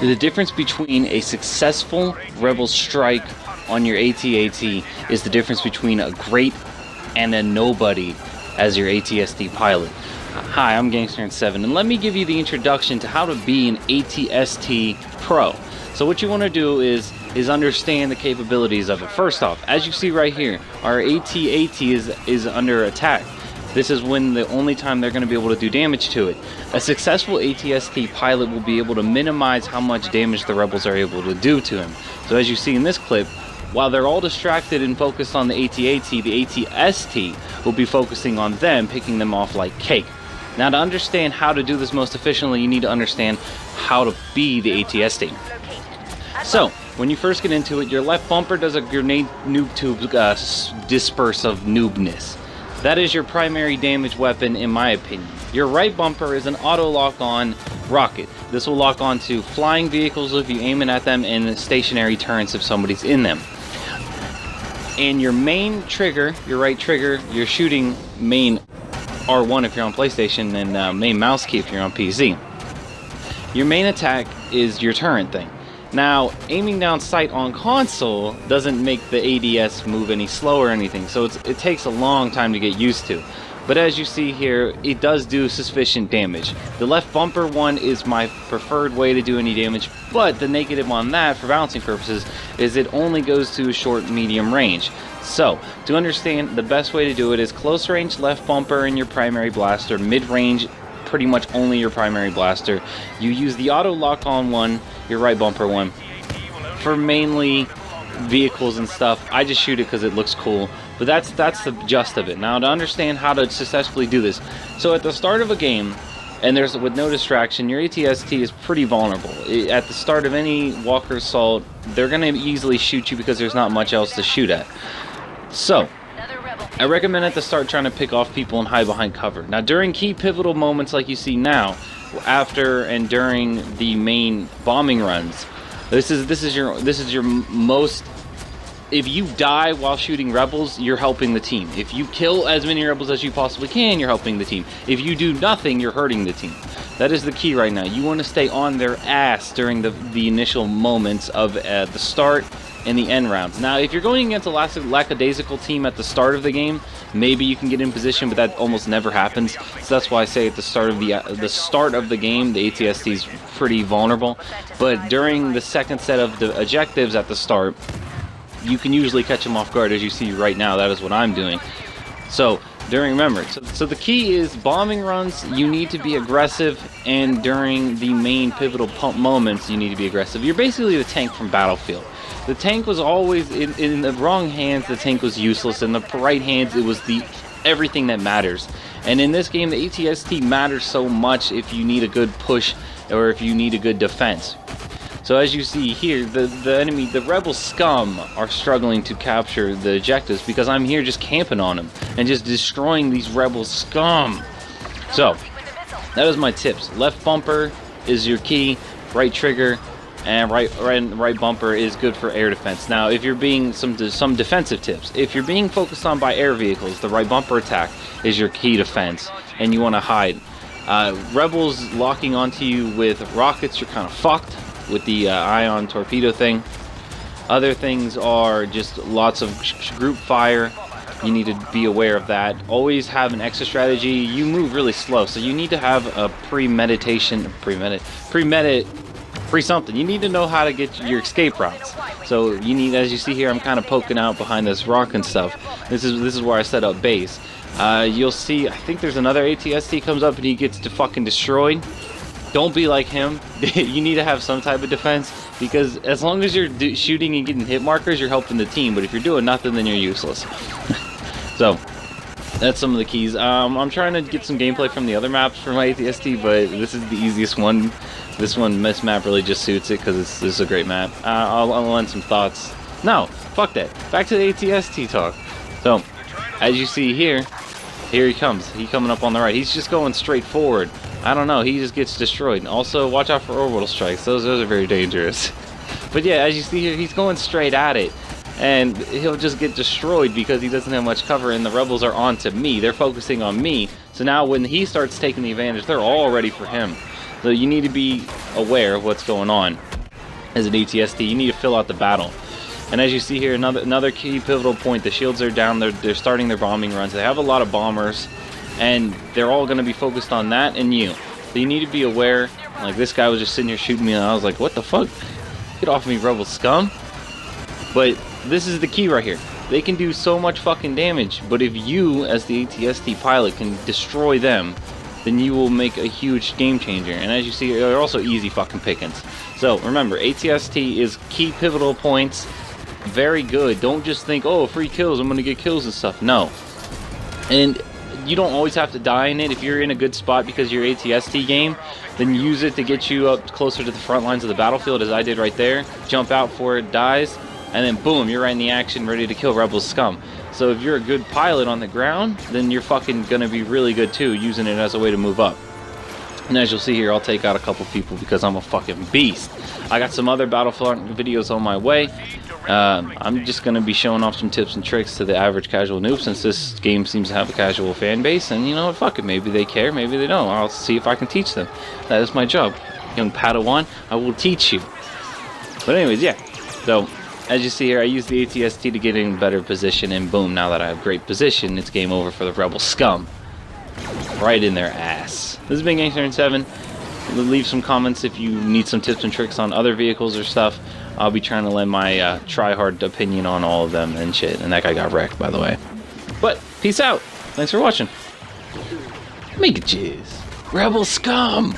The difference between a successful rebel strike on your AT-AT is the difference between a great and a nobody as your AT-ST pilot. Hi, I'm Gangster7, and let me give you the introduction to how to be an AT-ST pro. So what you want to do is understand the capabilities of it. First off, as you see right here, our AT-AT is under attack. This is when the only time they're going to be able to do damage to it. A successful AT-ST pilot will be able to minimize how much damage the rebels are able to do to him. So as you see in this clip, while they're all distracted and focused on the AT-AT, the AT-ST will be focusing on them, picking them off like cake. Now, to understand how to do this most efficiently, you need to understand how to be the AT-ST. So, when you first get into it, your left bumper does a grenade noob tube disperse of noobness. That is your primary damage weapon, in my opinion. Your right bumper is an auto lock-on rocket. This will lock on to flying vehicles if you aim it at them, and stationary turrets if somebody's in them. And your main trigger, your right trigger, your shooting main R1 if you're on PlayStation, and main mouse key if you're on PC. Your main attack is your turret thing. Now, aiming down sight on console doesn't make the ADS move any slower or anything, so it takes a long time to get used to. But as you see here, it does do sufficient damage. The left bumper one is my preferred way to do any damage, but the negative on that, for balancing purposes, is it only goes to short medium range. So, to understand, the best way to do it is close range left bumper in your primary blaster, mid range pretty much only your primary blaster. You use the auto lock on one, your right bumper one, for mainly vehicles and stuff. I just shoot it because it looks cool, but that's the gist of it. Now, to understand how to successfully do this, so at the start of a game, and there's with no distraction, your AT-ST is pretty vulnerable. At the start of any walker assault, they're going to easily shoot you because there's not much else to shoot at. So, I recommend at the start trying to pick off people and hide behind cover. Now, during key pivotal moments like you see now, after and during the main bombing runs, this is your most. If you die while shooting rebels, you're helping the team. If you kill as many rebels as you possibly can, you're helping the team. If you do nothing, you're hurting the team. That is the key right now. You want to stay on their ass during the initial moments of the start and the end rounds. Now, if you're going against a lackadaisical team at the start of the game, maybe you can get in position, but that almost never happens. So that's why I say at the start of the game, the AT-ST is pretty vulnerable. But during the second set of the objectives at the start, you can usually catch them off guard, as you see right now. That is what I'm doing. So remember, so the key is bombing runs, you need to be aggressive, and during the main pivotal pump moments, you need to be aggressive. You're basically the tank from Battlefield. The tank was always, in the wrong hands, the tank was useless. In the right hands, it was everything that matters. And in this game, the AT-ST matters so much if you need a good push or if you need a good defense. So as you see here, the rebel scum are struggling to capture the objectives because I'm here just camping on them and just destroying these rebel scum. So, that is my tips. Left bumper is your key, right trigger, and right bumper is good for air defense. Now, if you're being some defensive tips, if you're being focused on by air vehicles, the right bumper attack is your key defense, and you want to hide. Rebels locking onto you with rockets, you're kind of fucked with the ion torpedo thing. Other things are just lots of group fire. You need to be aware of that. Always have an exit strategy. You move really slow, so you need to have a something. You need to know how to get your escape routes. So you need, as you see here, I'm kind of poking out behind this rock and stuff. This is where I set up base. You'll see, I think there's another AT-ST comes up and he gets fucking destroyed. Don't be like him. You need to have some type of defense, because as long as you're shooting and getting hit markers, you're helping the team. But if you're doing nothing, then you're useless. So that's some of the keys. I'm trying to get some gameplay from the other maps for my AT-ST, but this is the easiest one. This map really just suits it because this is a great map. I'll lend some thoughts. No, fuck that. Back to the AT-ST talk. So, as you see here he comes. He's coming up on the right. He's just going straight forward. I don't know, he just gets destroyed. Also, watch out for orbital strikes. Those are very dangerous. But yeah, as you see here, he's going straight at it. And he'll just get destroyed because he doesn't have much cover, and the rebels are on to me. They're focusing on me. So now when he starts taking the advantage, they're all ready for him. So you need to be aware of what's going on. As an ATST, you need to fill out the battle. And as you see here, another key pivotal point, the shields are down, they're starting their bombing runs. They have a lot of bombers, and they're all going to be focused on that and you. So you need to be aware. Like, this guy was just sitting here shooting me, and I was like, what the fuck? Get off me, rebel scum. But this is the key right here. They can do so much fucking damage, but if you, as the ATST pilot, can destroy them, then you will make a huge game changer. And as you see, they're also easy fucking pickings. So remember, ATST is key pivotal points. Very good. Don't just think, oh, free kills, I'm gonna get kills and stuff. No. And you don't always have to die in it. If you're in a good spot because you're ATST game, then use it to get you up closer to the front lines of the battlefield, as I did right there. Jump out for it, dies, and then boom, you're right in the action, ready to kill rebel scum. So if you're a good pilot on the ground, then you're fucking gonna be really good too, using it as a way to move up. And as you'll see here, I'll take out a couple people because I'm a fucking beast. I got some other Battlefront videos on my way. I'm just going to be showing off some tips and tricks to the average casual noob, since this game seems to have a casual fan base. And you know what, fuck it, maybe they care, maybe they don't. I'll see if I can teach them. That is my job. Young Padawan, I will teach you. But anyways, yeah. So, as you see here, I use the ATST to get in better position, and boom, now that I have great position, it's game over for the rebel scum. Right in their ass. This is Big Gangster 7. Leave some comments if you need some tips and tricks on other vehicles or stuff. I'll be trying to lend my try-hard opinion on all of them and shit. And that guy got wrecked, by the way. But, peace out. Thanks for watching. Make it jizz. Rebel scum!